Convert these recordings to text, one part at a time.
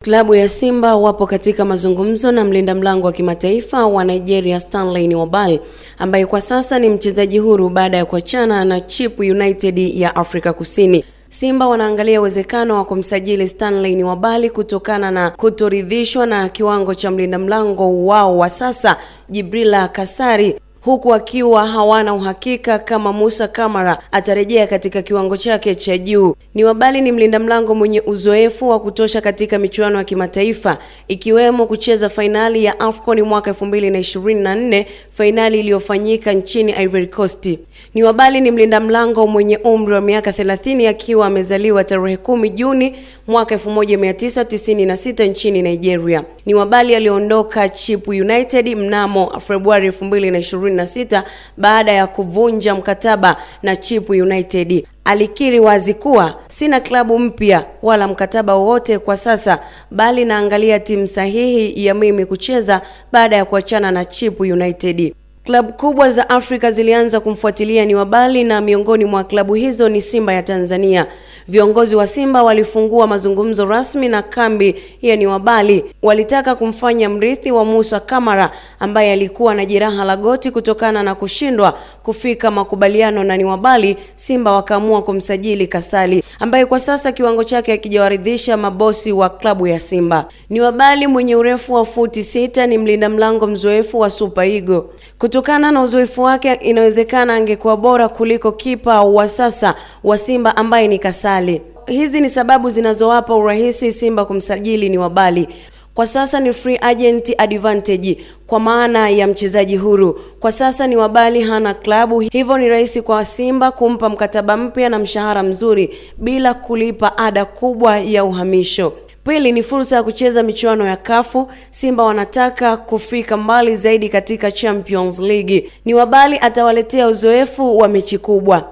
Klabu ya Simba wapo katika mazungumzo na mlinda mlango wa kimataifa wa Nigeria Stanley Nwabali, ambaye kwa sasa ni mchezaji huru baada ya kuachana na Chip United ya Afrika Kusini. Simba wanaangalia uwezekano wa kumsajili Stanley Nwabali kutokana na kutoridhishwa na kiwango cha mlinda mlango wao wa sasa Djibrila Kasari, huku akiwa hawana uhakika kama Musa Kamara atarejea katika kiwango chake cha juu. Nwabali ni mlinda mlango mwenye uzoefu wa kutosha katika michuano ya kimataifa, ikiwemo kucheza fainali ya AFCON mwaka 2024, fainali iliyofanyika nchini Ivory Coast. Nwabali ni mlinda mlango mwenye umri wa miaka 30 akiwa amezaliwa tarehe 10 Juni mwaka 1996 nchini Nigeria. Nwabali aliondoka Chip United mnamo Februari 2026 baada ya kuvunja mkataba na Chip United. Alikiri wazi kuwa sina klabu mpya wala mkataba wowote kwa sasa, bali naangalia timu sahihi ya mimi kucheza baada ya kuachana na Chip United. Klabu kubwa za Afrika zilianza kumfuatilia Nwabali na miongoni mwa klabu hizo ni Simba ya Tanzania. Viongozi wa Simba walifungua mazungumzo rasmi na kambi ya Nwabali. Walitaka kumfanya mrithi wa Musa Kamara ambaye alikuwa na jeraha la goti kutokana na kushindwa kufika makubaliano na Nwabali. Simba wakaamua kumsajili Kasali ambaye kwa sasa kiwango chake hakijawaridhisha mabosi wa klabu ya Simba. Nwabali mwenye urefu wa futi 6 ni mlinda mlango mzoefu wa Super Eagles. Kutokana na uzoefu wake inawezekana angekuwa bora kuliko kipa wa sasa wa Simba ambaye ni Kasali. Hizi ni sababu zinazowapa urahisi Simba kumsajili Nwabali. Kwa sasa ni free agent advantage kwa maana ya mchezaji huru. Kwa sasa Nwabali hana klabu, hivyo ni rahisi kwa Simba kumpa mkataba mpya na mshahara mzuri bila kulipa ada kubwa ya uhamisho. Pili ni fursa ya kucheza michuano ya kafu. Simba wanataka kufika mbali zaidi katika Champions League. Nwabali atawaletea uzoefu wa mechi kubwa.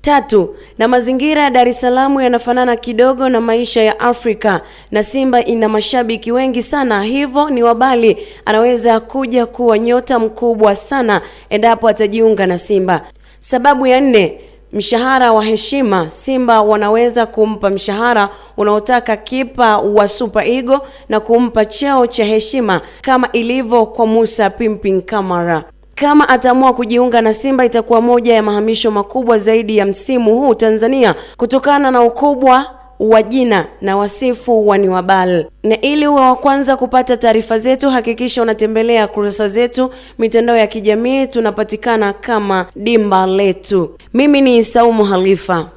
Tatu, na mazingira ya Dar es Salaam yanafanana kidogo na maisha ya Afrika, na Simba ina mashabiki wengi sana, hivyo Nwabali anaweza kuja kuwa nyota mkubwa sana endapo atajiunga na Simba. Sababu ya 4, mshahara wa heshima. Simba wanaweza kumpa mshahara unaotaka kipa wa Super Eagles na kumpa cheo cha heshima kama ilivyo kwa Musa Pimpin Kamara. Kama ataamua kujiunga na Simba itakuwa moja ya mahamisho makubwa zaidi ya msimu huu Tanzania kutokana na ukubwa wa jina na wasifu wa Nwabali. Na ili uwe wa kwanza kupata taarifa zetu, hakikisha unatembelea kurasa zetu mitandao ya kijamii. Tunapatikana kama Dimba Letu. Mimi ni Saumu Halifa.